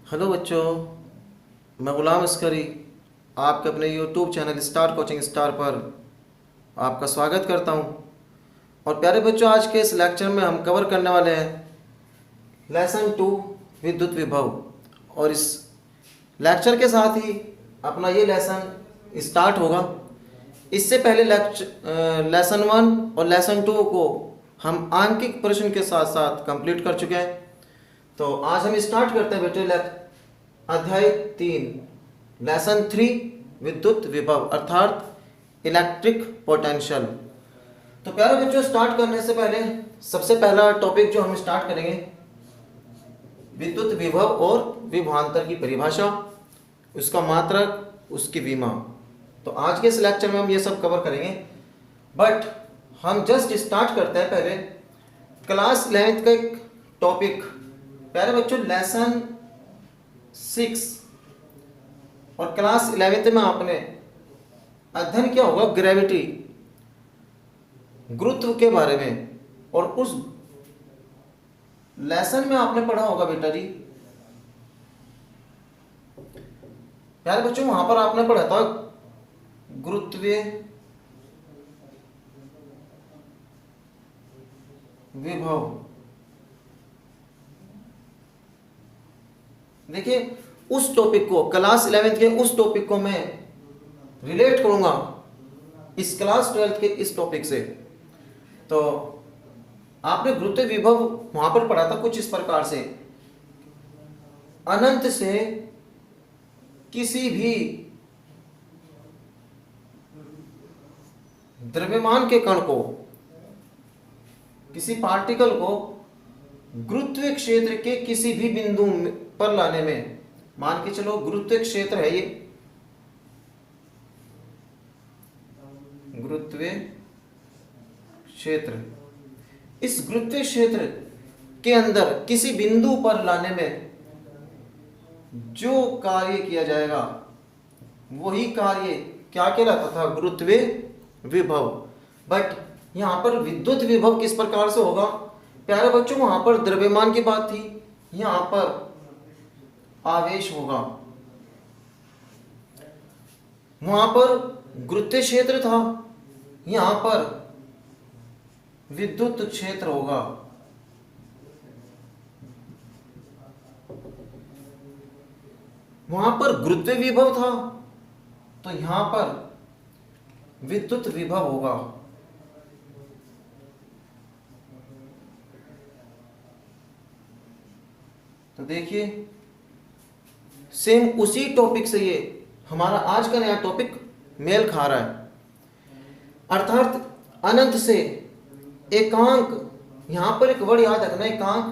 Hello बच्चों, मैं गुलाम अस्करी आपके अपने YouTube channel star coaching star पर आपका स्वागत करता हूं। और प्यारे बच्चों, आज के इस लेक्चर में हम कवर करने वाले हैं लेसन 2 विद्युत विभव। और इस लेक्चर के साथ ही अपना ये लेसन स्टार्ट होगा। इससे पहले लेसन 1 और लेसन 2 को हम आंकिक प्रश्न के साथ साथ कंप्लीट कर चुके हैं। तो आज हम स्टार्ट करते हैं बेटे अध्याय 3 लेसन 3 विद्युत विभव अर्थात इलेक्ट्रिक पोटेंशियल। तो प्यारे बच्चों, स्टार्ट करने से पहले सबसे पहला टॉपिक जो हम स्टार्ट करेंगे, विद्युत विभव और विभवांतर की परिभाषा, उसका मात्रक, उसकी विमा। तो आज के इस लेक्चर में हम ये सब कवर करेंगे। बट हम जस्ट स्टार्ट करते हैं पहले क्लास 11th का एक टॉपिक। प्यारे बच्चों, लेसन 6 और क्लास 11th में आपने अध्ययन किया होगा ग्रेविटी, गुरुत्व के बारे में। और उस लेसन में आपने पढ़ा होगा बेटा जी, प्यारे बच्चों, वहां पर आपने पढ़ा था गुरुत्वीय विभव। देखिए, उस टॉपिक को, क्लास 11th के उस टॉपिक को मैं रिलेट करूंगा इस क्लास 12th के इस टॉपिक से। तो आपने गुरुत्व विभव वहां पर पढ़ा था कुछ इस प्रकार से, अनंत से किसी भी द्रव्यमान के कण को, किसी पार्टिकल को गुरुत्वीय क्षेत्र के किसी भी बिंदु पर लाने में, मान के चलो गुरुत्वीय क्षेत्र है ये, गुरुत्वीय क्षेत्र, इस गुरुत्वीय क्षेत्र के अंदर किसी बिंदु पर लाने में जो कार्य किया जाएगा वही कार्य क्या कहलाता था? गुरुत्वीय विभव। बट यहां पर विद्युत विभव किस प्रकार से होगा? प्यारे बच्चों, वहां पर द्रव्यमान की बात थी, यहां पर आवेश होगा। वहां पर गुरुत्वीय क्षेत्र था, यहां पर विद्युत क्षेत्र होगा। वहां पर गुरुत्वीय विभव था तो यहां पर विद्युत विभव होगा। तो देखिए, सेम उसी टॉपिक से ये हमारा आज का नया टॉपिक मेल खा रहा है। अर्थात अनंत से एकांक, यहां पर एक वर्ड याद रखना, एकांक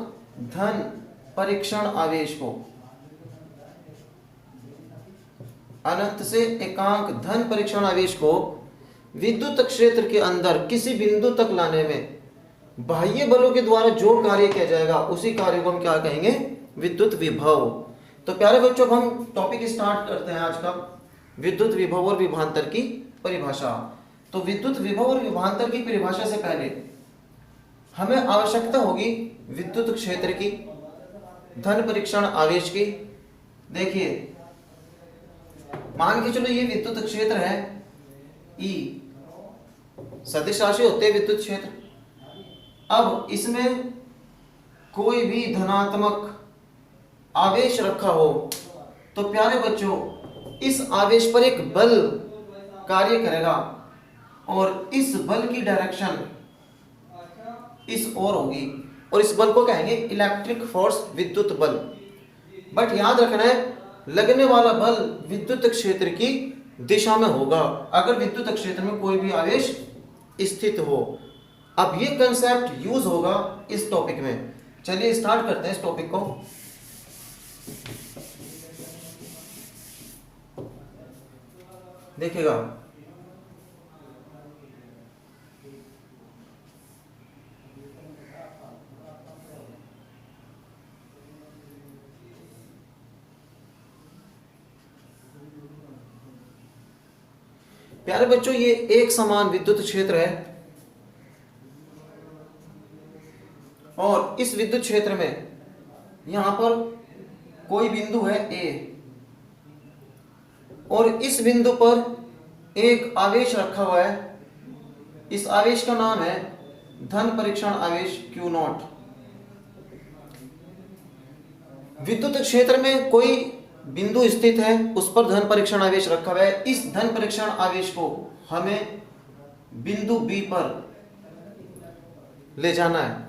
धन परीक्षण आवेश को, अनंत से एकांक धन परीक्षण आवेश को विद्युत क्षेत्र के अंदर किसी बिंदु तक लाने में बाह्य बलों के द्वारा जो कार्य किया जाएगा उसी कार्य को हम क्या कहेंगे? विद्युत विभव। तो प्यारे बच्चों, हम टॉपिक स्टार्ट करते हैं आज का, विद्युत विभव और विभवांतर की परिभाषा। तो विद्युत विभव और विभवांतर की परिभाषा से पहले हमें आवश्यकता होगी विद्युत क्षेत्र की, धन परीक्षण आवेश की। देखिए, मान के चलो ये विद्युत क्षेत्र है E, सदिश राशि होते हैं विद्युत क्षेत्र। अब इसमें कोई भी धनात्मक आवेश रखा हो तो प्यारे बच्चों, इस आवेश पर एक बल कार्य करेगा और इस बल की डायरेक्शन इस ओर होगी और इस बल को कहेंगे इलेक्ट्रिक फोर्स, विद्युत बल। बट याद रखना है, लगने वाला बल विद्युत क्षेत्र की दिशा में होगा अगर विद्युत क्षेत्र में कोई भी आवेश स्थित हो। अब ये कंसेप्ट यूज होगा इस टॉपिक में। चलिए स्टार्ट करते हैं इस टॉपिक को। देखिएगा, प्यारे बच्चों, ये एक समान विद्युत क्षेत्र है और इस विद्युत क्षेत्र में यहां पर कोई बिंदु है ए और इस बिंदु पर एक आवेश रखा हुआ है, इस आवेश का नाम है धन परीक्षण आवेश Q0। विद्युत क्षेत्र में कोई बिंदु स्थित है, उस पर धन परीक्षण आवेश रखा हुआ है। इस धन परीक्षण आवेश को हमें बिंदु बी पर ले जाना है,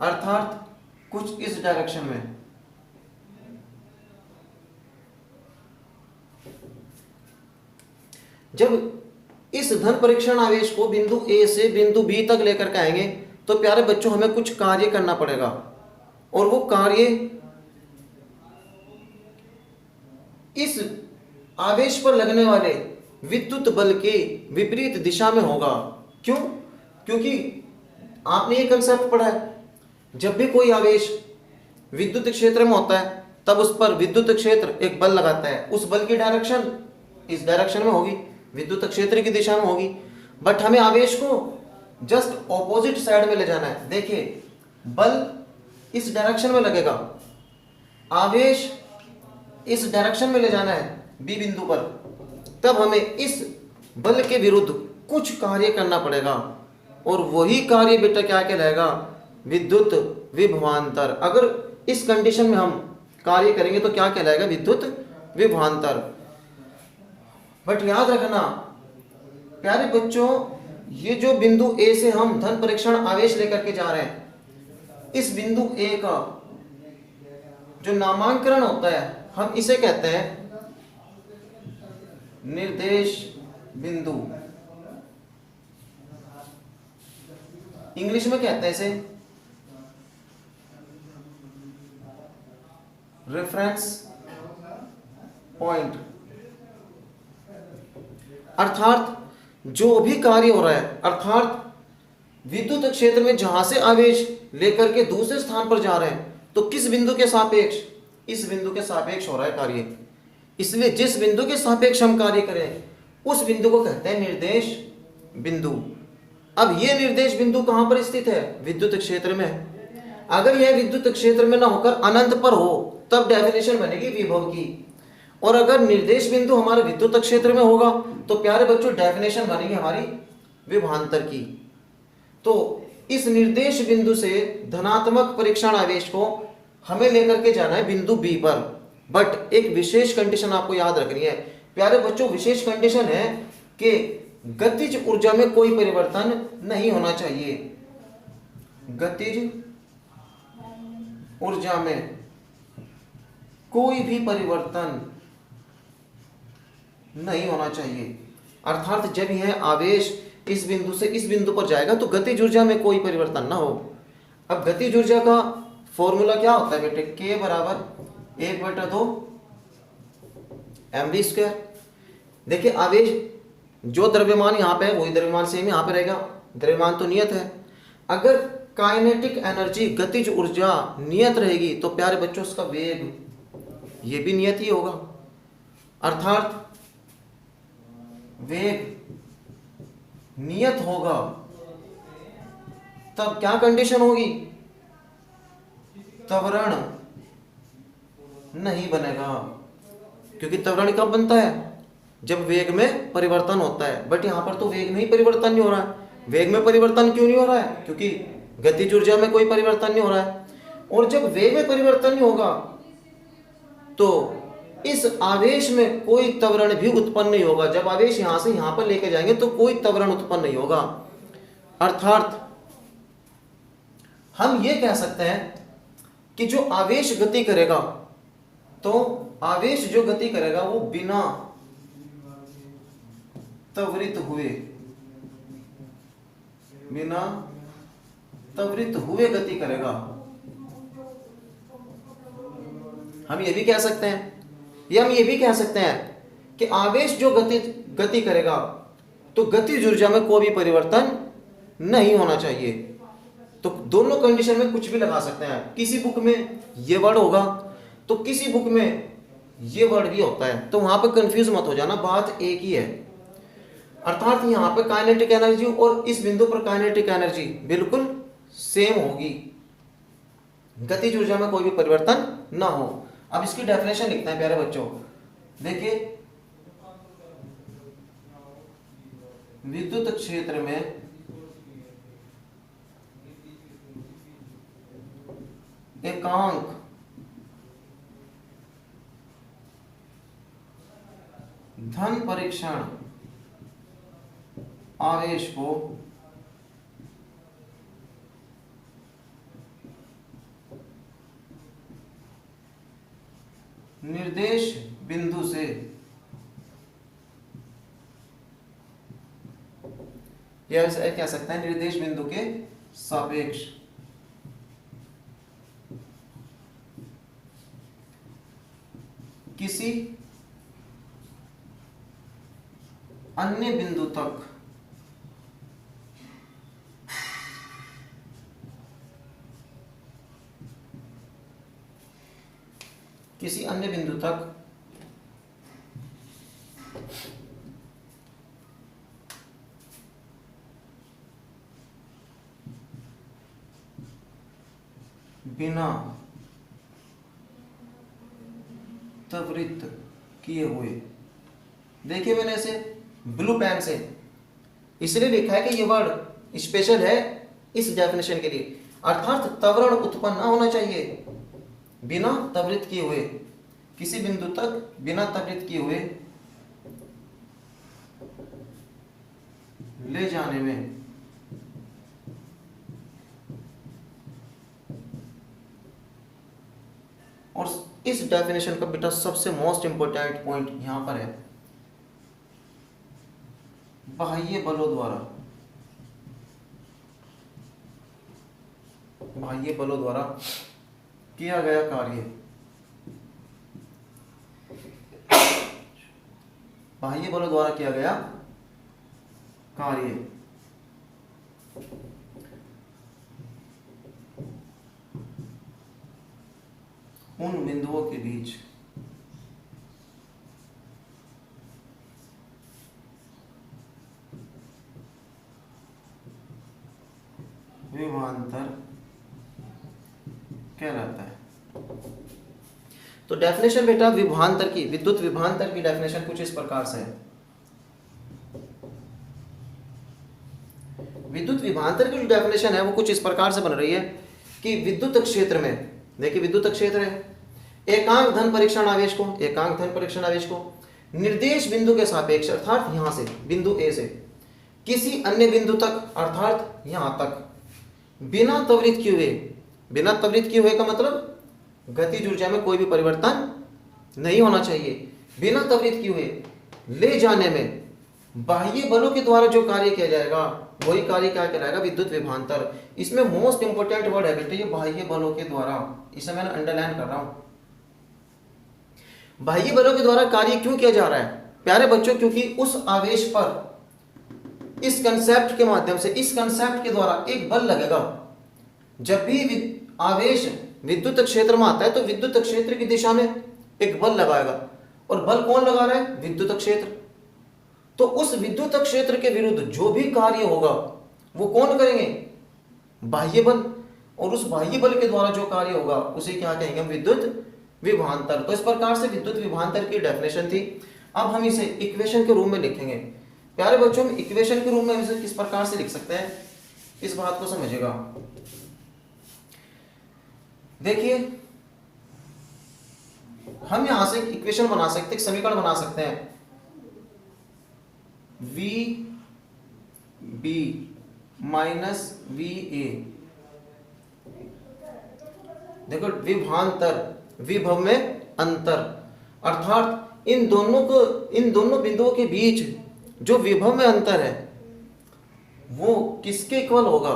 अर्थात कुछ इस डायरेक्शन में। जब इस धन परीक्षण आवेश को बिंदु ए से बिंदु बी तक लेकर के आएंगे तो प्यारे बच्चों हमें कुछ कार्य करना पड़ेगा, और वो कार्य इस आवेश पर लगने वाले विद्युत बल के विपरीत दिशा में होगा। क्यों? क्योंकि आपने ये कंसेप्ट पढ़ा है, जब भी कोई आवेश विद्युत क्षेत्र में होता है तब उस पर विद्युत क्षेत्र एक बल लगाता है, उस बल की डायरेक्शन इस डायरेक्शन में होगी, विद्युत क्षेत्र की दिशा में होगी। बट हमें आवेश को जस्ट ऑपोजिट साइड में ले जाना है। देखिए, बल इस डायरेक्शन में लगेगा, आवेश इस डायरेक्शन में ले जाना है बी बिंदु पर, तब हमें इस बल के विरुद्ध कुछ कार्य करना पड़ेगा, और वही कार्य बेटा क्या कहलाएगा? विद्युत विभवांतर। अगर इस कंडीशन में हम कार्य करेंगे तो क्या कहलाएगा? विद्युत विभवांतर। बट याद रखना प्यारे बच्चों, ये जो बिंदु ए से हम धन परीक्षण आवेश लेकर के जा रहे हैं, इस बिंदु ए का जो नामांकन होता है हम इसे कहते हैं निर्देश बिंदु। इंग्लिश में कहते हैं इसे रेफरेंस पॉइंट। अर्थात जो भी कार्य हो रहा है, अर्थात विद्युत क्षेत्र में जहां से आवेश लेकर के दूसरे स्थान पर जा रहे हैं, तो किस बिंदु के सापेक्ष? इस बिंदु के सापेक्ष हो रहा है कार्य। इसलिए जिस बिंदु के सापेक्ष हम कार्य करें उस बिंदु को कहते हैं निर्देश बिंदु। अब यह निर्देश बिंदु कहां पर स्थित है? विद्युत क्षेत्र में। अगर यह विद्युत क्षेत्र में ना होकर अनंत पर हो तब डेफिनेशन बनेगी विभव की, और अगर निर्देश बिंदु हमारे विद्युत क्षेत्र में होगा तो प्यारे बच्चों डेफिनेशन बनेगी हमारी विभवांतर की। तो इस निर्देश बिंदु से धनात्मक परीक्षण आवेश को हमें लेकर के जाना है बिंदु बी पर। बट एक विशेष कंडीशन आपको याद रखनी है प्यारे बच्चों, विशेष कंडीशन है कि गतिज ऊर्जा में कोई परिवर्तन नहीं होना चाहिए। गतिज ऊर्जा में कोई भी परिवर्तन नहीं होना चाहिए। अर्थात जब यह आवेश इस बिंदु से इस बिंदु पर जाएगा तो गतिज ऊर्जा में कोई परिवर्तन ना हो। अब गतिज ऊर्जा का फॉर्मूला क्या होता है बेटे? K बराबर 1/2 mv²। देखिए, आवेश जो द्रव्यमान यहाँ पे है वही द्रव्यमान सेम यहाँ पे रहेगा, द्रव्यमान तो नियत है। अगर काइनेटिक एनर्जी गतिज ऊर्जा नियत रहेगी तो प्यारे बच्चों उसका वेग ये भी नियत ही होगा। अर्थात वेग नियत होगा तब क्या कंडीशन होगी? त्वरण नहीं बनेगा, क्योंकि त्वरण कब बनता है? जब वेग में परिवर्तन होता है। बट यहां पर तो वेग में ही परिवर्तन नहीं हो रहा है। वेग में परिवर्तन क्यों नहीं हो रहा है? क्योंकि गतिज ऊर्जा में कोई परिवर्तन नहीं हो रहा है। और जब वेग में परिवर्तन नहीं होगा तो इस आवेश में कोई त्वरण भी उत्पन्न नहीं होगा। जब आवेश यहां से यहां पर लेके जाएंगे तो कोई त्वरण उत्पन्न नहीं होगा। अर्थात हम ये कह सकते हैं कि जो आवेश गति करेगा, तो आवेश जो गति करेगा वो बिना त्वरित हुए गति करेगा। हम ये भी कह सकते हैं, या हम ये भी कह सकते हैं कि आवेश जो गति करेगा तो गतिज ऊर्जा में कोई भी परिवर्तन नहीं होना चाहिए। तो दोनों कंडीशन में कुछ भी लगा सकते हैं। किसी बुक में ये वर्ड होगा तो किसी बुक में ये वर्ड भी होता है, तो वहां पर कंफ्यूज मत हो जाना, बात एक ही है। अर्थात यहाँ पे काइनेटिक एनर्जी और इस बिंदु पर काइनेटिक एनर्जी बिल्कुल सेम होगी, गतिज ऊर्जा में कोई भी परिवर्तन ना हो। अब इसकी डेफिनेशन लिखते हैं प्यारे बच्चों। देखिए, विद्युत क्षेत्र में एकांक धन परीक्षण आवेश को निर्देश बिंदु से या ऐसा कह सकते हैं निर्देश बिंदु के सापेक्ष किसी अन्य बिंदु तक बिना त्वरित किए हुए। देखिए, मैंने इसे ब्लू पेन से इसलिए लिखा है कि ये वर्ड स्पेशल है इस डेफिनेशन के लिए, अर्थात त्वरण उत्पन्न ना होना चाहिए। बिना त्वरित किए हुए, किसी बिंदु तक बिना त्वरित किए हुए ले जाने में और इस डेफिनेशन का बेटा सबसे मोस्ट इंपोर्टेंट पॉइंट यहां पर है, बाह्य बलों द्वारा किया गया कार्य। बाह्य बलों द्वारा किया गया कार्य उन बिंदुओं के बीच विभवांतर कहलाता है। तो डेफिनेशन बेटा विभवांतर की, विद्युत विभवांतर की डेफिनेशन कुछ इस प्रकार से है। विद्युत विभवांतर की जो डेफिनेशन है वो कुछ इस प्रकार से बन रही है कि विद्युत क्षेत्र में, देखिए विद्युत क्षेत्र है, एकांक धन परीक्षण आवेश को निर्देश बिंदु के सापेक्ष, अर्थात यहां से बिंदु ए से किसी अन्य बिंदु तक, अर्थात यहां तक बिना त्वरित किए हुए का मतलब गतिज ऊर्जा में कोई भी परिवर्तन नहीं होना चाहिए। बिना त्वरित किए हुए ले जाने में बाह्य बलों के द्वारा जो कार्य किया जाएगा वही कार्य क्या कहलाएगा, विद्युत विभवांतर। इसमें मोस्ट इंपोर्टेंट वर्ड है बेटे ये बाह्य बलों के द्वारा, इसे मैंने अंडरलाइन कर रहा हूं। बाह्य बलों के द्वारा कार्य क्यों किया जा रहा है प्यारे बच्चों, क्योंकि उस आवेश पर इस कंसेप्ट के माध्यम से, इस कंसेप्ट के द्वारा एक बल लगेगा। जब भी आवेश विद्युत क्षेत्र में आता है तो विद्युत क्षेत्र की दिशा में एक बल लगाएगा, और बल कौन लगा रहा है, विद्युत क्षेत्र। तो उस विद्युत क्षेत्र के विरुद्ध जो भी कार्य होगा वो कौन करेंगे, बाह्य बल, और उस बाह्य बल के द्वारा जो कार्य होगा उसे क्या कहेंगे, विद्युत विभवांतर। तो इस प्रकार से विद्युत विभवांतर की डेफिनेशन थी। अब हम इसे इक्वेशन के रूप में लिखेंगे प्यारे बच्चों। हम इक्वेशन के रूप में इसे किस प्रकार से लिख सकते हैं, इस बात को समझिएगा। देखिए, हम यहां से इक्वेशन बना सकते हैं, समीकरण बना सकते हैं, V B minus V A. देखो, विभवांतर, विभव में अंतर, अर्थात इन दोनों बिंदुओं के बीच जो विभव में अंतर है वो किसके इक्वल होगा,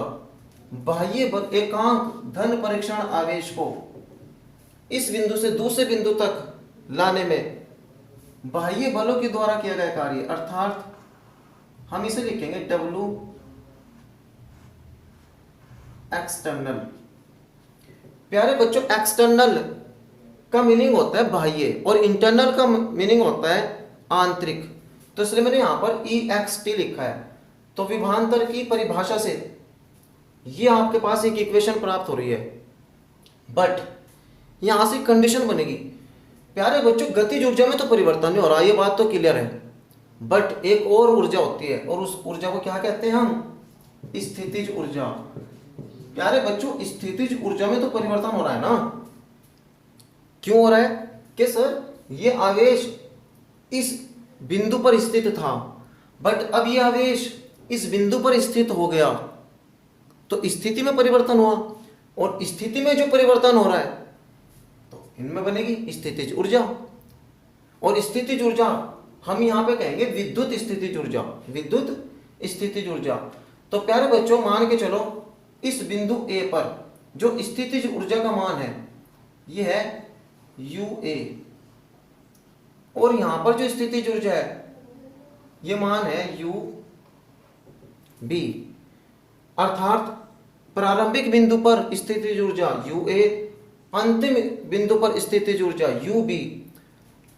बाह्य बल एकांक धन परीक्षण आवेश को इस बिंदु से दूसरे बिंदु तक लाने में बाह्य बलों के द्वारा किया गया कार्य, अर्थात हम इसे लिखेंगे W एक्सटर्नल। प्यारे बच्चों, एक्सटर्नल का मीनिंग होता है बाह्य और इंटरनल का मीनिंग होता है आंतरिक। तो इसलिए मैंने यहां पर EXT लिखा है। तो विभवांतर की परिभाषा से ये आपके पास एक इक्वेशन प्राप्त हो रही है, बट यहां से कंडीशन बनेगी प्यारे बच्चों गतिज ऊर्जा में तो परिवर्तन नहीं हो रहा, ये बात तो क्लियर है, बट एक और ऊर्जा होती है और उस ऊर्जा को क्या कहते हैं हम? स्थितिज ऊर्जा। प्यारे बच्चों स्थितिज ऊर्जा में तो परिवर्तन हो रहा है ना। क्यों हो रहा है? कि सर ये आवेश इस बिंदु पर स्थित था, बट अब ये आवेश इस बिंदु पर स्थित हो गया, तो स्थिति में परिवर्तन हुआ, और स्थिति में जो परिवर्तन हो रहा है तो इनमें बनेगी स्थितिज ऊर्जा। और स्थितिज ऊर्जा हम यहां पे कहेंगे विद्युत स्थितिज ऊर्जा, विद्युत स्थितिज ऊर्जा। तो प्यारे बच्चों मान के चलो इस बिंदु ए पर जो स्थितिज ऊर्जा का मान है ये है UA, और यहां पर जो स्थितिज ऊर्जा है ये मान है UB, अर्थात प्रारंभिक बिंदु पर स्थितिज ऊर्जा UA, अंतिम बिंदु पर स्थितिज ऊर्जा UB,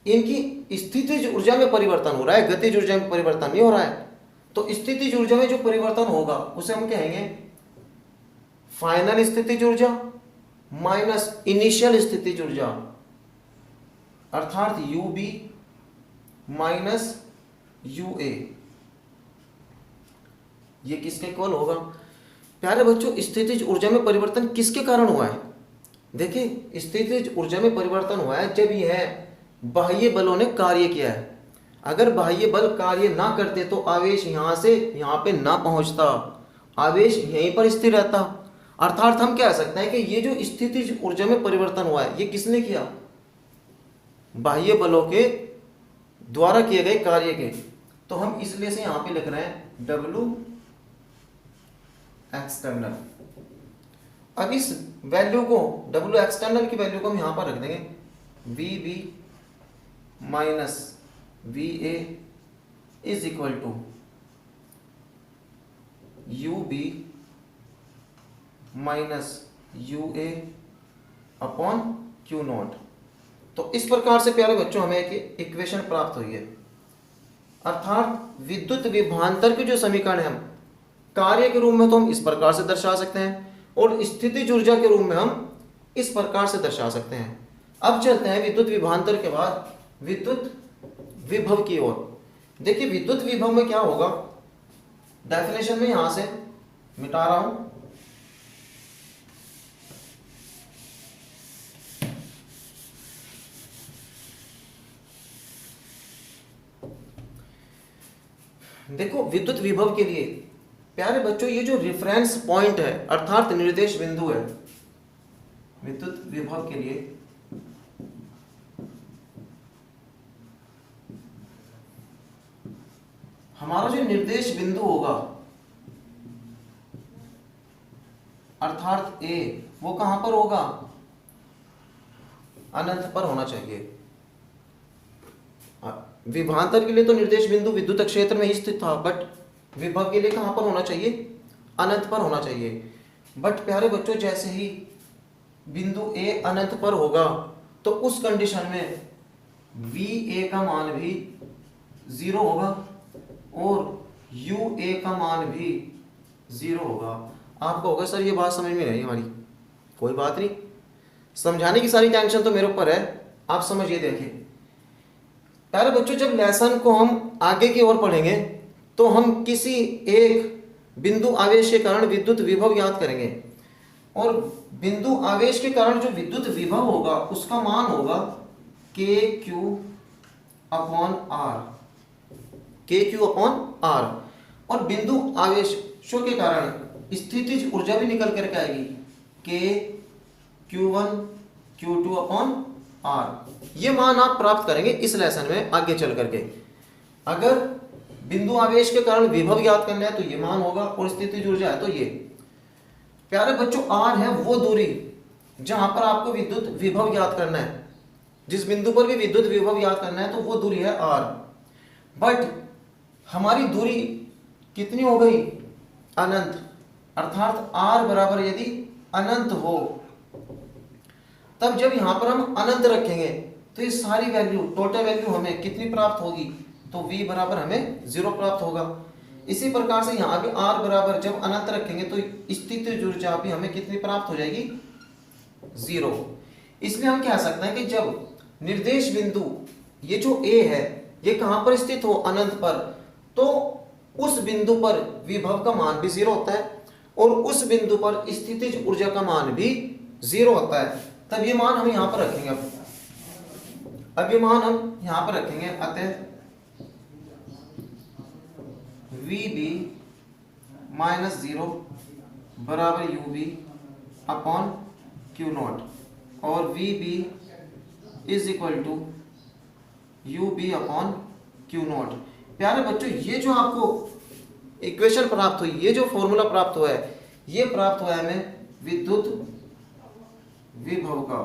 इनकी स्थितिज ऊर्जा में परिवर्तन हो रहा है, गतिज ऊर्जा में परिवर्तन नहीं हो रहा है। तो स्थितिज ऊर्जा में जो परिवर्तन होगा उसे हम कहेंगे फाइनल स्थितिज ऊर्जा माइनस इनिशियल स्थितिज ऊर्जा, अर्थात UB माइनस UA। ये किसके इक्वल होगा? प्यारे बच्चों स्थितिज ऊर्जा में परिवर्तन किसके कारण हुआ है? देखिए स्थितिज ऊर्जा में परिवर्तन हुआ है जब यह बाह्य बलों ने कार्य किया है। अगर बाह्य बल कार्य ना करते तो आवेश यहां से यहां पे ना पहुंचता, आवेश यहीं पर स्थिर रहता। अर्थात हम कह सकते हैं कि ये जो स्थितिज ऊर्जा में परिवर्तन हुआ है ये किसने किया? बाह्य बलों के द्वारा किए गए कार्य के। तो हम इसलिए से यहां पे लिख रहे हैं W एक्सटर्नल। अब इस वैल्यू को W एक्सटर्नल की वैल्यू को हम यहां पर रख देंगे VB minus VA is equal to UB minus UA upon Q0। तो इस प्रकार से प्यारे बच्चों हमें एक इक्वेशन प्राप्त हुई है, अर्थात विद्युत विभवांतर के जो समीकरण है हम कार्य के रूप में तो हम इस प्रकार से दर्शा सकते हैं और स्थितिज ऊर्जा के रूप में हम इस प्रकार से दर्शा सकते हैं। अब चलते हैं विद्युत विभवांतर के बाद विद्युत विभव की ओर। देखिए विद्युत विभव में क्या होगा, डेफिनेशन में यहां से मिटा रहा हूं। देखो विद्युत विभव के लिए प्यारे बच्चों ये जो रेफरेंस पॉइंट है अर्थात निर्देश बिंदु है विद्युत विभव के लिए, हमारा जो निर्देश बिंदु होगा अर्थात A वो कहां पर होगा? अनंत पर होना चाहिए। विभवांतर के लिए तो निर्देश बिंदु विद्युत क्षेत्र में ही स्थित था, बट विभव के लिए कहां पर होना चाहिए? अनंत पर होना चाहिए। बट प्यारे बच्चों जैसे ही बिंदु A अनंत पर होगा तो उस कंडीशन में VA का मान भी 0 होगा और UA का मान भी 0 होगा। आपको होगा सर ये बात समझ में नहीं हमारी, कोई बात नहीं, समझाने की सारी टेंशन तो मेरे ऊपर है, आप समझिए। देखिए प्यारे बच्चों जब लेसन को हम आगे की ओर पढ़ेंगे तो हम किसी एक बिंदु आवेश के कारण विद्युत विभव याद करेंगे और बिंदु आवेश के कारण जो विद्युत विभव होगा उसका मान होगा KQ upon R, KQ upon R। और बिंदु आवेशों के कारण स्थितिज ऊर्जा भी निकल करके आएगी KQ1 Q2 अपॉन R। ये मान आप प्राप्त करेंगे इस लेसन में आगे चल करके। अगर बिंदु आवेश के कारण विभव ज्ञात करना है तो ये मान होगा और स्थितिज ऊर्जा है तो ये। प्यारे बच्चों R है वो दूरी जहां पर आपको विद्युत विभव ज्ञात करना है, जिस बिंदु पर भी विद्युत विभव ज्ञात करना है तो वो दूरी है R। बट हमारी दूरी कितनी हो गई? अनंत। अर्थात R बराबर यदि अनंत हो तब जब यहां पर हम अनंत रखेंगे तो ये सारी वैल्यू टोटल वैल्यू हमें कितनी प्राप्त होगी? तो V बराबर हमें 0 प्राप्त होगा। इसी प्रकार से यहाँ भी R बराबर जब अनंत रखेंगे तो स्थितिज ऊर्जा भी हमें कितनी प्राप्त हो जाएगी? 0। इसलिए हम कह सकते हैं कि जब निर्देश बिंदु ये जो ए है ये कहां पर स्थित हो, अनंत पर, तो उस बिंदु पर विभव का मान भी 0 होता है और उस बिंदु पर स्थितिज ऊर्जा का मान भी 0 होता है। तब ये मान हम यहां पर रखेंगे। अब ये मान हम यहां पर रखेंगे। अतः VB माइनस 0 बराबर UB अपॉन Q0 और VB is equal to UB upon Q0। प्यारे बच्चों, ये जो आपको इक्वेशन प्राप्त हुई, ये जो फॉर्मूला प्राप्त हुआ है, ये प्राप्त हुआ है हमें विद्युत विभव का।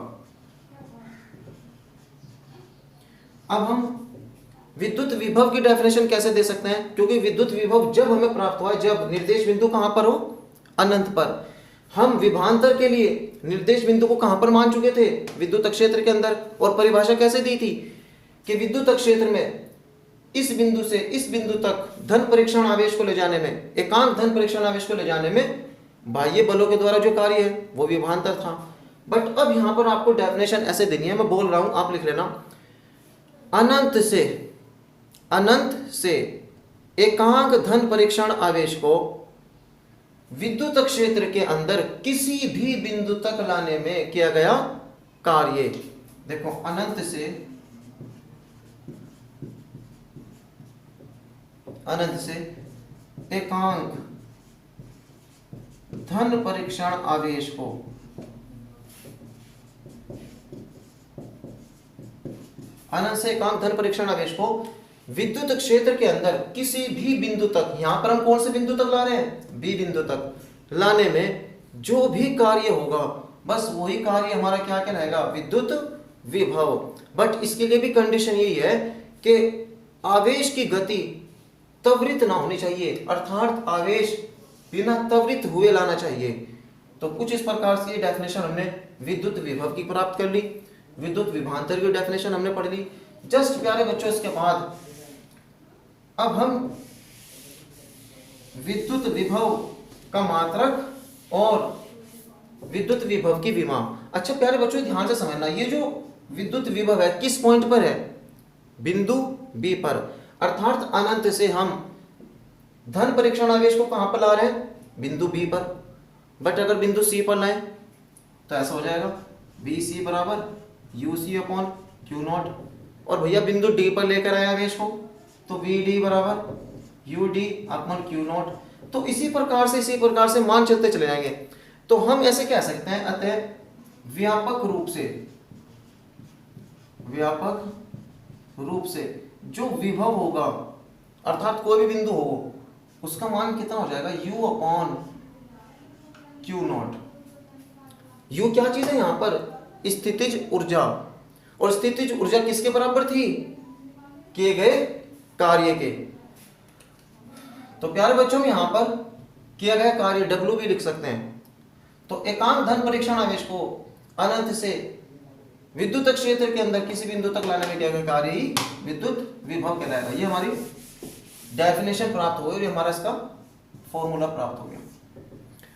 अब हम विद्युत विभव की डेफिनेशन कैसे दे सकते हैं, क्योंकि विद्युत विभव जब हमें प्राप्त हुआ है जब निर्देश बिंदु कहां पर हो, अनंत पर। हम विभवांतर के लिए निर्देश बिंदु को कहां पर मान चुके थे, विद्युत क्षेत्र के अंदर, और परिभाषा कैसे दी थी कि विद्युत क्षेत्र में इस बिंदु से इस बिंदु तक धन परीक्षण आवेश को ले जाने में, एकांक धन परीक्षण आवेश को ले जाने में बाह्य बलों के द्वारा जो कार्य है वो विभवांतर था। बट अब यहां पर आपको डेफिनेशन ऐसे देनी है, मैं बोल रहा हूं, आप लिख लेना। अनंत से एकांक धन परीक्षण आवेश को विद्युत क्षेत्र के अंदर किसी भी बिंदु तक लाने में किया गया कार्य। देखो, अनंत से एकांक धन परीक्षण आवेश को विद्युत क्षेत्र के अंदर किसी भी बिंदु तक, यहां पर हम कौन से बिंदु तक ला रहे हैं, बी बिंदु तक लाने में जो भी कार्य होगा बस वही कार्य हमारा क्या कहलाएगा, विद्युत विभव। बट इसके लिए भी कंडीशन यही है कि आवेश की गति त्वरित ना होनी चाहिए, अर्थात आवेश बिना त्वरित हुए लाना चाहिए। तो कुछ इस प्रकार से डेफिनेशन हमने विद्युत विभव की प्राप्त कर ली, विद्युत विभवांतर की डेफिनेशन हमने पढ़ ली। जस्ट प्यारे बच्चों, इसके बाद अब हम विद्युत विभव का मात्रक और विद्युत विभव की विमा। अच्छा प्यारे बच्चों, ध्यान से समझना, ये जो विद्युत विभव है किस पॉइंट पर है, बिंदु बी पर, अर्थात अनंत से हम धन परीक्षण आवेश को कहां पर ला रहे हैं, बिंदु बी पर। बट अगर बिंदु सी पर लाएं तो ऐसा हो जाएगा BC बराबर UC अपॉन Q0, और भैया बिंदु डी पर लेकर आए आवेश को तो VD बराबर UD अपॉन Q0। तो इसी प्रकार से मान चलते चले जाएंगे। तो हम ऐसे कह सकते हैं, अतः व्यापक रूप से जो विभव होगा, अर्थात कोई भी बिंदु हो, उसका मान कितना हो जाएगा, U अपॉन Q0। U क्या चीज है यहां पर, स्थितिज ऊर्जा, और स्थितिज ऊर्जा किसके बराबर थी, किए गए कार्य के। तो प्यारे बच्चों, में यहां पर किया गया कार्य W भी लिख सकते हैं। तो एकांक धन परीक्षण आवेश को अनंत से विद्युत क्षेत्र के अंदर किसी बिंदु तक लाने में किया गया कार्य ही विद्युत विभव कहलाएगा। ये हमारी डेफिनेशन प्राप्त हो गई, हमारा इसका फॉर्मूला प्राप्त हो गया।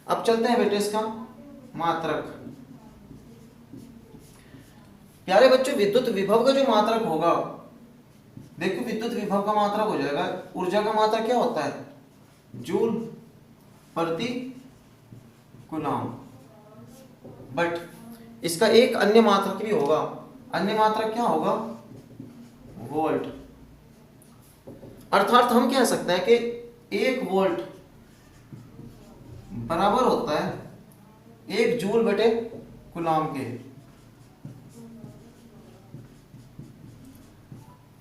अब चलते हैं बेटे इसका मात्रक। प्यारे बच्चों, विद्युत विभव का जो मात्रक होगा, देखो विद्युत विभव का मात्रक हो जाएगा, ऊर्जा का मात्रक क्या होता है, जूल प्रति कूलम। बट इसका एक अन्य मात्रक भी होगा, अन्य मात्रक क्या होगा, वोल्ट। अर्थात हम कह सकते हैं कि 1 वोल्ट बराबर होता है 1 जूल बटे कूलम के।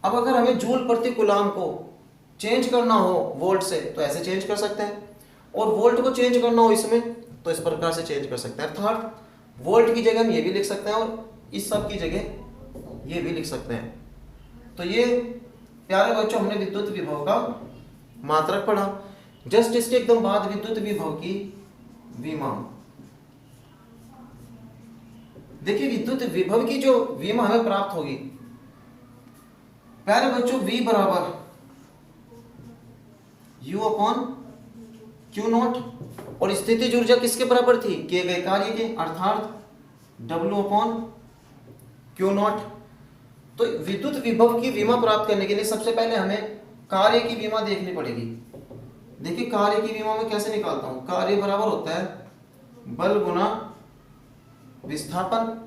अब अगर हमें जूल प्रति कूलम को चेंज करना हो वोल्ट से तो ऐसे चेंज कर सकते हैं, और वोल्ट को चेंज करना हो इसमें तो इस प्रकार से चेंज कर सकते हैं। अर्थात वोल्ट की जगह हम ये भी लिख सकते हैं और इस सब की जगह ये भी लिख सकते हैं। तो ये प्यारे बच्चों, हमने विद्युत विभव का मात्रक पढ़ा। जस्ट इसके एकदम बाद विद्युत विभव की विमा। देखिए विद्युत विभव की जो विमा हमें प्राप्त होगी, प्यारे बच्चों, V बराबर U अपॉन Q0, और स्थितिज ऊर्जा किसके बराबर थी, किए गए कार्य के, अर्थात W अपॉन Q0। तो विद्युत विभव की विमा प्राप्त करने के लिए सबसे पहले हमें कार्य की विमा देखनी पड़ेगी। देखिए कार्य की विमा में कैसे निकालता हूं, कार्य बराबर होता है बल गुना विस्थापन।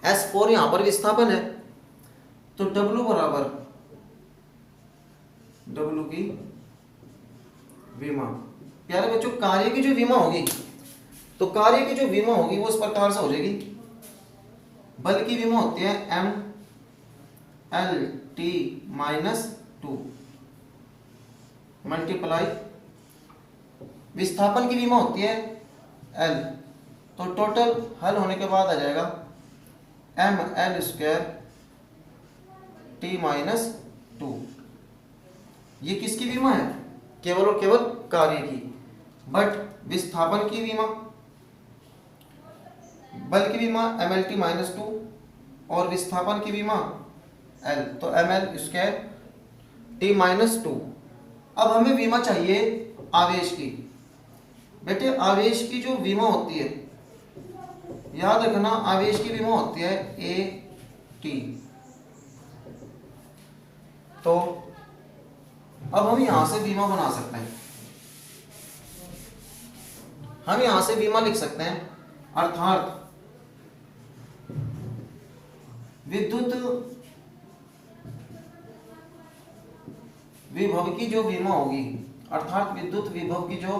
S4 यहां पर विस्थापन है, तो W बराबर W की विमा। प्यारे बच्चों कार्य की जो विमा होगी, तो कार्य की जो विमा होगी वो इस प्रकार से हो जाएगी, बल की विमा होती है M L T minus 2 multiply विस्थापन की विमा होती है L, तो टोटल हल होने के बाद आ जाएगा M L square T minus 2। ये किसकी विमा है, केवल और केवल कार्य की। बट विस्थापन की विमा, बल की विमा MLT माइनस 2 और विस्थापन की विमा L, तो ML स्क्वायर T माइनस 2। अब हमें विमा चाहिए आवेश की। बेटे आवेश की जो विमा होती है, याद रखना आवेश की विमा होती है AT। तो अब हम यहां से बीमा बना सकते हैं, हम यहां से बीमा लिख सकते हैं, अर्थात विद्युत विभव की जो बीमा होगी, अर्थात विद्युत विभव की जो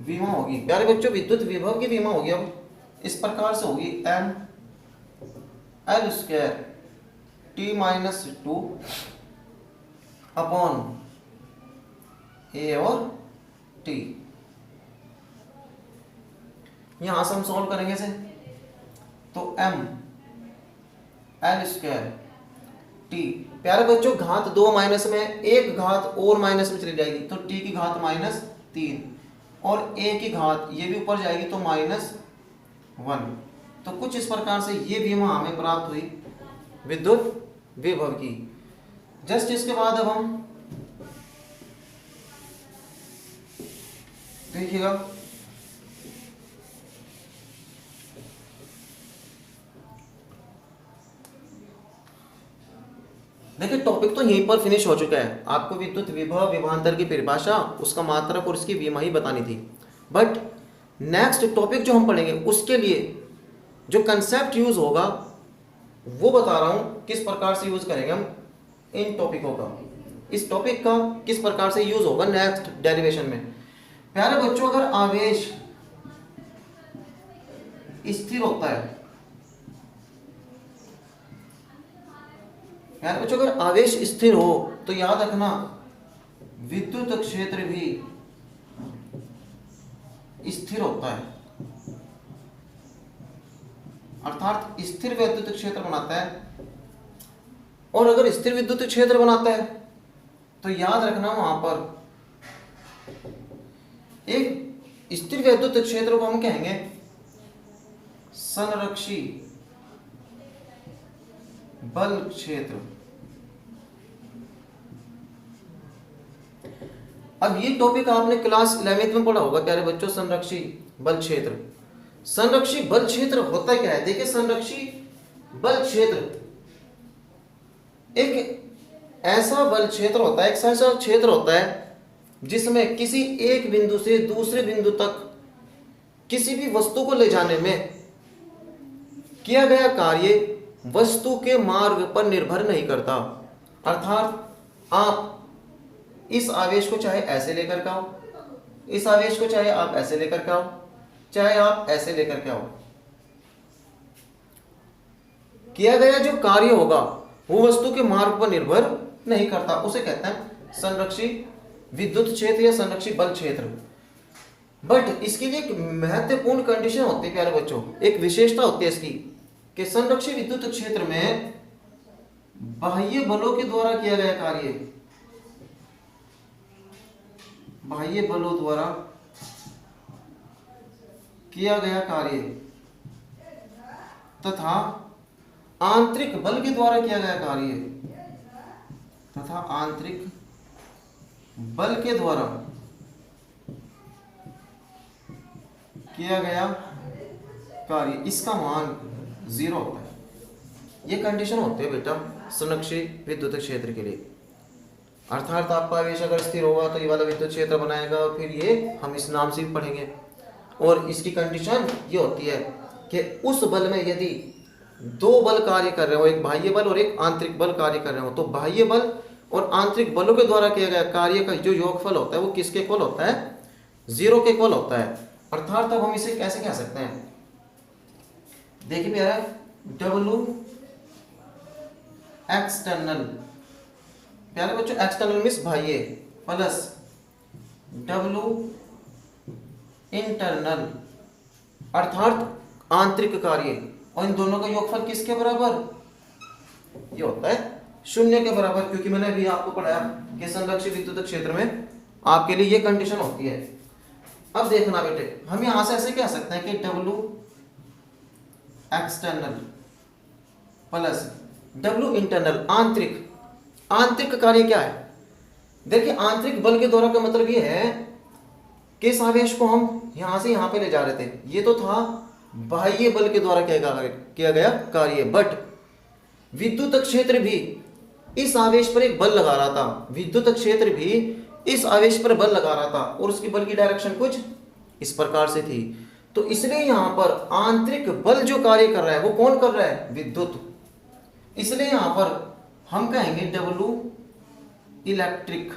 बीमा होगी, प्यारे बच्चों विद्युत विभव की बीमा होगी अब इस प्रकार से होगी M L square T minus 2 upon A और T। यहां से हम सॉल्व करेंगे इसे, तो M L स्क्वायर T, प्यारे बच्चों घात 2 माइनस में एक घात और माइनस में चली जाएगी, तो T की घात माइनस 3 और A की घात ये भी ऊपर जाएगी तो माइनस 1। तो कुछ इस प्रकार से ये बीमा हमें प्राप्त हुई विद्युत विभव की। जस्ट इसके बाद अब हम देखिएगा, देखिए टॉपिक तो यहीं पर फिनिश हो चुका है। आपको विद्युत विभव विभवांतर की परिभाषा, उसका मात्रक और इसकी विमा ही बतानी थी। बट नेक्स्ट टॉपिक जो हम पढ़ेंगे उसके लिए जो कंसेप्ट यूज होगा वो बता रहा हूं, किस प्रकार से यूज करेंगे हम इन टॉपिकों का, इस टॉपिक का किस प्रकार से यूज होगा नेक्स्ट डेरिवेशन में। प्यारे बच्चों अगर आवेश स्थिर होता है, प्यारे बच्चों अगर आवेश स्थिर हो तो याद रखना विद्युत क्षेत्र भी स्थिर होता है, अर्थात स्थिर विद्युत क्षेत्र बनाता है। और अगर स्थिर विद्युत क्षेत्र बनाता है तो याद रखना वहां पर एक स्थिर विद्युत क्षेत्र को हम कहेंगे संरक्षी बल क्षेत्र। अब ये टॉपिक आपने क्लास 11th में पढ़ा होगा प्यारे बच्चों, संरक्षी बल क्षेत्र। संरक्षी बल क्षेत्र होता क्या है, देखिए संरक्षी बल क्षेत्र एक ऐसा बल क्षेत्र होता है, एक ऐसा क्षेत्र होता है जिसमें किसी एक बिंदु से दूसरे बिंदु तक किसी भी वस्तु को ले जाने में किया गया कार्य वस्तु के मार्ग पर निर्भर नहीं करता। अर्थात आप इस आवेश को चाहे ऐसे लेकर के आओ, इस आवेश को चाहे आप ऐसे लेकर के आओ, चाहे आप ऐसे लेकर के आओ, किया गया जो कार्य होगा वो वस्तु के मार्ग पर निर्भर नहीं करता। उसे कहते हैं संरक्षी विद्युत क्षेत्र या संरक्षी बल क्षेत्र। बट इसके लिए एक महत्वपूर्ण कंडीशन होती है प्यारे बच्चों, एक विशेषता होती है इसकी कि संरक्षी विद्युत क्षेत्र में बाह्य बलों के द्वारा किया गया कार्य, बाह्य बलों द्वारा किया गया कार्य तथा आंतरिक बल के द्वारा किया गया कार्य तथा आंतरिक बल के द्वारा किया गया कार्य, इसका मान 0 होता है। ये कंडीशन होते हैं बेटा संरक्षित विद्युत क्षेत्र के लिए। अर्थात आपका आवेश अगर स्थिर होगा तो ये वाला विद्युत क्षेत्र बनाएगा, और फिर ये हम इस नाम से भी पढ़ेंगे। और इसकी कंडीशन ये होती है कि उस बल में यदि दो बल कार्य कर रहे हो, एक बाह्य बल और एक आंतरिक बल कार्य कर रहे हो, तो बाह्य बल और आंतरिक बलों के द्वारा किया गया कार्य का जो योगफल होता है वो किसके इक्वल होता है? 0 के इक्वल होता है। अर्थात तब हम इसे कैसे कह सकते हैं? देखिए प्यारा, W एक्सटर्नल, प्यारे बच्चों एक्सटर्नल मीन्स बाह्य, प्लस W इंटरनल अर्थात आंतरिक कार्य, और इन दोनों का योगफल किसके बराबर? ये होता है 0 के बराबर, क्योंकि मैंने अभी आपको पढ़ाया कि संरक्षित विद्युत क्षेत्र में आपके लिए ये कंडीशन होती है। अब देखना बेटे, हम यहां से ऐसे कह सकते हैं कि W external plus W internal आंतरिक। आंतरिक कार्य क्या है? देखिए आंतरिक बल के द्वारा का मतलब ये है कि इस आवेश को हम यहां से यहां पे ले जा रहे थे, ये तो था बाह्य बल के द्वारा किया गया कार्य, बट विद्युत क्षेत्र भी इस आवेश पर एक बल लगा रहा था, विद्युत क्षेत्र भी इस आवेश पर बल लगा रहा था, और उसकी बल की डायरेक्शन कुछ इस प्रकार से थी। तो इसलिए यहां पर आंतरिक बल जो कार्य कर रहा है वो कौन कर रहा है? विद्युत। इसलिए यहां पर हम कहेंगे W इलेक्ट्रिक,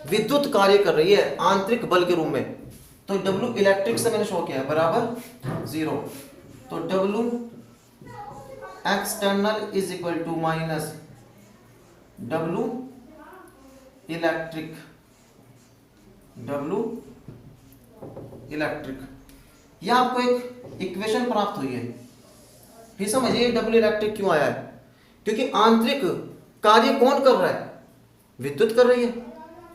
विद्युत कार्य कर रही है आंतरिक बल के रूप में, तो W इलेक्ट्रिक से मैंने शो किया है बराबर 0। तो W external is equal to minus W electric, W electric. यह आपको एक इक्वेशन प्राप्त हुई है। फिर समझिए W इलेक्ट्रिक क्यों आया है? क्योंकि आंतरिक कार्य कौन कर रहा है? विद्युत कर रही है,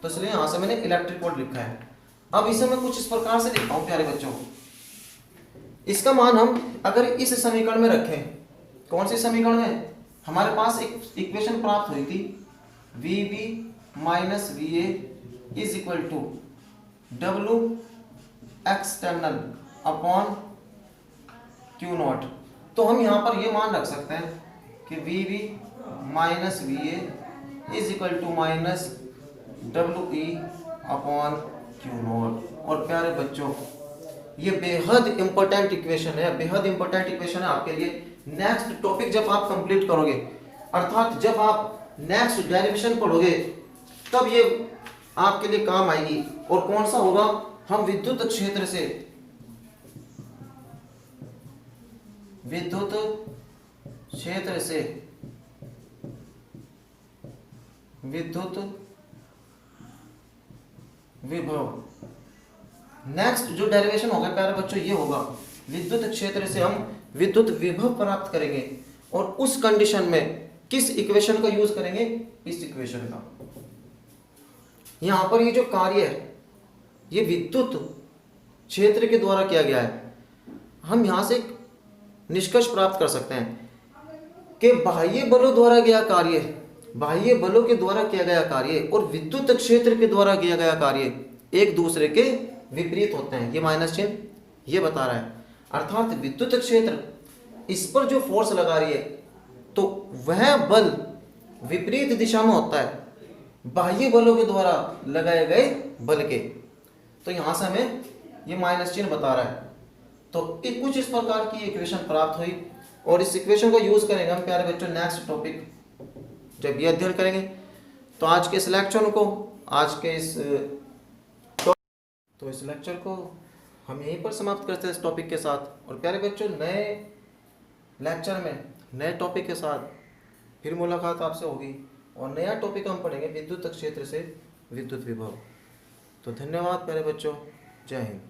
तो इसलिए यहां से मैंने इलेक्ट्रिक वोल्ट लिखा है। अब इसे मैं कुछ इस प्रकार से लिखता हूं प्यारे बच्चों, इसका मान हम अगर इस समीकरण में रखें, कौन से समीकरण में? हमारे पास एक इक्वेशन प्राप्त हुई थी VB minus VA is equal to W external upon Q0। तो हम यहां पर ये मान रख सकते हैं कि VB minus VA is equal to minus WE upon Q0। और प्यारे बच्चों ये बेहद इंपॉर्टेंट इक्वेशन है, बेहद इंपॉर्टेंट इक्वेशन है आपके लिए। नेक्स्ट टॉपिक जब आप कंप्लीट करोगे, अर्थात जब आप नेक्स्ट डेरिवेशन पढ़ोगे, तब ये आपके लिए काम आएगी। और कौन सा होगा? हम विद्युत क्षेत्र से विद्युत विभव, नेक्स्ट जो डेरिवेशन होगा प्यारे बच्चों ये होगा विद्युत क्षेत्र से हम विद्युत विभव प्राप्त करेंगे, और उस कंडीशन में किस इक्वेशन का यूज करेंगे? इस इक्वेशन का। यहां पर ये जो कार्य है ये विद्युत क्षेत्र के द्वारा किया गया है। हम यहां से एक निष्कर्ष प्राप्त कर सकते हैं कि बाह्य बलों द्वारा किया कार्य, बाह्य बलों के द्वारा किया गया कार्य और विद्युत क्षेत्र के द्वारा किया गया कार्य एक दूसरे के विपरीत होते हैं। ये माइनस चिन्ह ये बता रहा है, अर्थात विद्युत क्षेत्र इस पर जो फोर्स लगा रही है तो वह बल विपरीत दिशा में होता है बाह्य बलों के द्वारा लगाए गए बल के। तो यहां से हमें ये माइनस चिन्ह बता रहा है। तो कुछ इस प्रकार की इक्वेशन प्राप्त हुई, और इस इक्वेशन का यूज करेंगे हम प्यारे बच्चों नेक्स्ट टॉपिक जब ये अध्ययन करेंगे। तो आज के इस लेक्चर को, आज के इस लेक्चर को हम यहीं पर समाप्त करते हैं इस टॉपिक के साथ। और प्यारे बच्चों नए लेक्चर में नए टॉपिक के साथ फिर मुलाकात आपसे होगी, और नया टॉपिक हम पढ़ेंगे विद्युत क्षेत्र से विद्युत विभव। तो धन्यवाद प्यारे बच्चों, जय हिंद।